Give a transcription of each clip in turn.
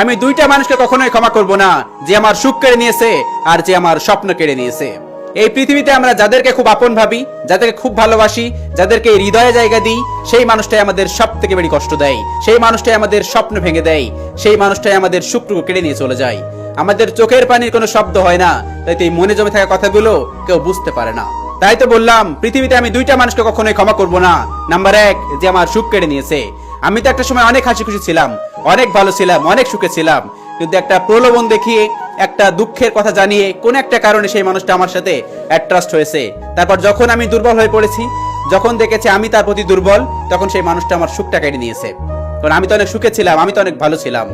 আমি দুইটা মানুষকে কখনোই ক্ষমা করব না, যে আমার সুখ কেড়ে নিয়েছে আর যে আমার স্বপ্ন কেড়ে নিয়েছে। এই পৃথিবীতে আমরা যাদেরকে খুব আপন ভাবি, যাদেরকে খুব ভালোবাসি, যাদেরকে হৃদয়ে জায়গা দিই, সেই মানুষটাই আমাদের সব থেকে বেশি কষ্ট দেয়, সেই মানুষটাই আমাদের স্বপ্ন ভেঙে দেয়, সেই মানুষটাই আমাদের সুখটুকু কেড়ে নিয়ে চলে যায়। আমাদের চোখের পানির কোনো শব্দ হয় না, তাই তো এই মনে জমে থাকা কথাগুলো কেউ বুঝতে পারে না। তাই তো বললাম, পৃথিবীতে আমি দুইটা মানুষকে কখনোই ক্ষমা করব না। নাম্বার 1, যে আমার সুখ কেড়ে নিয়েছে। আমি তো একটা সময় অনেক হাসি খুশি ছিলাম, অনেক ভালো ছিলাম, অনেক সুখে ছিলাম, কিন্তু একটা প্রলোভন দেখিয়ে, একটা দুঃখের কথা জানিয়ে, কোন একটা কারণে সেই মানুষটা আমার সাথে অ্যাট্রাস্ট হয়েছে। তারপর যখন আমি দুর্বল হয়ে পড়েছি, যখন দেখেছি আমি তার প্রতি দুর্বল, তখন সেই মানুষটা আমার সুখটা কেড়ে নিয়েছে। কারণ আমি তো অনেক সুখে ছিলাম, আমি তো অনেক ভালো ছিলাম।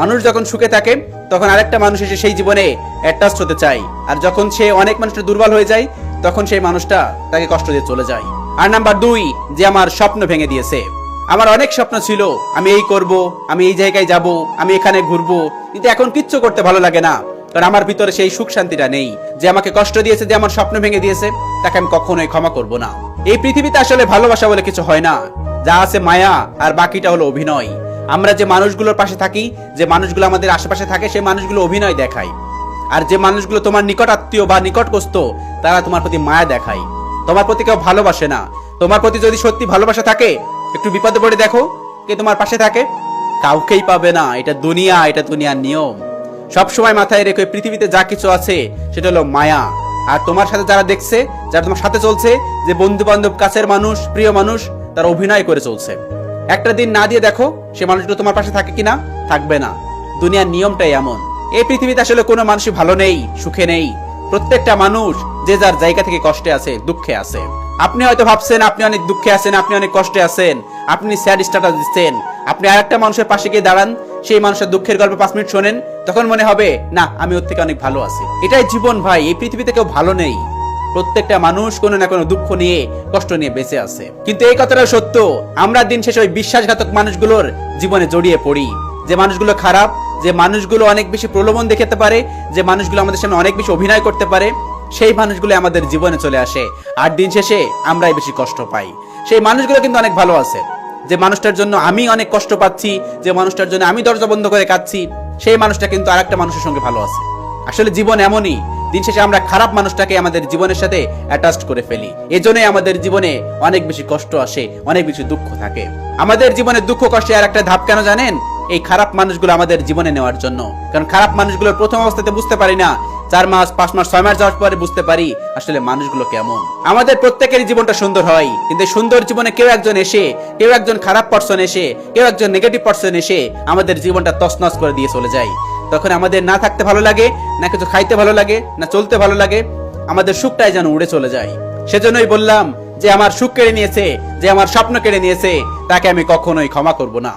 মানুষ যখন সুখে থাকে, তখন আরেকটা মানুষ এসে সেই জীবনে অ্যাটাচড হতে চায়, আর যখন সে অনেক মানুষটা দুর্বল হয়ে যায়, তখন সেই মানুষটা তাকে কষ্ট দিয়ে চলে যায়। আর নাম্বার 2, যে আমার স্বপ্ন ভেঙে দিয়েছে। আমার অনেক স্বপ্ন ছিল, আমি এই করব, আমি এই জায়গায় যাব, আমি এখানে ঘুরবো, কিন্তু এখন কিচ্ছু করতে ভালো লাগে না। কারণ আমার ভিতরে সেই সুখ শান্তিটা নেই। যে আমাকে কষ্ট দিয়েছে, যে আমার স্বপ্ন ভেঙে দিয়েছে, তাকে আমি কখনোই ক্ষমা করব না। এই পৃথিবীতে আসলে ভালোবাসা বলে কিছু হয় না, যা আছে মায়া, আর বাকিটা হলো অভিনয়। আমরা যে মানুষগুলোর পাশে থাকি, যে মানুষগুলো আমাদের আশেপাশে থাকে, সেই মানুষগুলো অভিনয় দেখায়। আর যে মানুষগুলো তোমার নিকট আত্মীয় বা নিকটস্থ, তারা তোমার প্রতি মায়া দেখায়, তোমার প্রতি কেউ ভালোবাসে না। তোমার প্রতি যদি সত্যি ভালোবাসা থাকে, একটু বিপদে পড়ে দেখো কে তোমার পাশে থাকে। কাউকেই পাবে না। এটা দুনিয়া, এটা দুনিয়ার নিয়ম। সব সময় মাথায় রেখো, পৃথিবীতে যা কিছু আছে সেটা হলো মায়া। আর তোমার সাথে যারা দেখছে, যারা তোমার সাথে চলছে, যে বন্ধু বান্ধব, কাছের মানুষ, প্রিয় মানুষ, তারা অভিনয় করে চলছে। একটা দিন না দিয়ে দেখো সে মানুষগুলো তোমার পাশে থাকে কিনা, থাকবে না। দুনিয়ার নিয়মটাই এমন। এই পৃথিবীতে আসলে কোনো মানুষই ভালো নেই, সুখে নেই। প্রত্যেকটা মানুষ যে যার জায়গা থেকে কষ্টে আছে, দুঃখে আছে। আপনি হয়তো ভাবছেন আপনি অনেক দুঃখে আছেন, আপনি অনেক কষ্টে আছেন, আপনি স্যাড স্ট্যাটাস দিচ্ছেন। আপনি আরেকটা মানুষের পাশে গিয়ে দাঁড়ান, সেই মানুষের দুঃখের গল্প 5 মিনিট শোনেন, তখন মনে হবে না, আমি ওর থেকে অনেক ভালো আছি। এটাই জীবন ভাই। এই পৃথিবীতে কেউ ভালো নেই। প্রত্যেকটা মানুষ কোনো না কোনো দুঃখ নিয়ে, কষ্ট নিয়ে বেঁচে আছে। কিন্তু এই কথাটা সত্য, আমরা দিন শেষে ওই বিশ্বাসঘাতক মানুষগুলোর জীবনে জড়িয়ে পড়ি। যে মানুষগুলো খারাপ, যে মানুষগুলো অনেক বেশি প্রলোভন দেখাতে পারে, যে মানুষগুলো আমাদের সামনে অনেক বেশি অভিনয় করতে পারে, সেই মানুষগুলো আমাদের জীবনে চলে আসে। আর দিন শেষে আমরাই বেশি কষ্ট পাই। সেই মানুষগুলো কিন্তু অনেক ভালো আছে। যে মানুষটার জন্য আমি অনেক কষ্ট পাচ্ছি, যে মানুষটার জন্য আমি দরজা বন্ধ করে কাঁদছি, সেই মানুষটা কিন্তু আরেকটা মানুষের সঙ্গে ভালো আছে। আসলে জীবন এমনই, দিন শেষে আমরা খারাপ মানুষটাকে আমাদের জীবনের সাথে অ্যাটাচড করে ফেলি। এজন্যই আমাদের জীবনে অনেক বেশি কষ্ট আসে, অনেক বেশি দুঃখ থাকে। আমাদের জীবনে দুঃখ কষ্টে আর একটা ধাপ কেন জানেন? এই খারাপ মানুষগুলো আমাদের জীবনে নেওয়ার জন্য। কারণ খারাপ মানুষগুলোর প্রথম অবস্থাতে বুঝতে পারি না, 4 মাস, 5 মাস, 6 মাস যাওয়ার পরে বুঝতে পারি আসলে মানুষগুলো কেমন। আমাদের প্রত্যেকেরই জীবনটা সুন্দর হয়, কিন্তু সুন্দর জীবনে কেউ একজন এসে, কেউ একজন খারাপ পার্সন এসে, কেউ একজন নেগেটিভ পার্সন এসে আমাদের জীবনটা তছনছ করে দিয়ে চলে যায়। তখন আমাদের না থাকতে ভালো লাগে, না কিছু খাইতে ভালো লাগে, না চলতে ভালো লাগে। আমাদের সুখটাই যেন উড়ে চলে যায়। সেজন্যই বললাম, যে আমার সুখ কেড়ে নিয়েছে, যে আমার স্বপ্ন কেড়ে নিয়েছে, তাকে আমি কখনোই ক্ষমা করব না।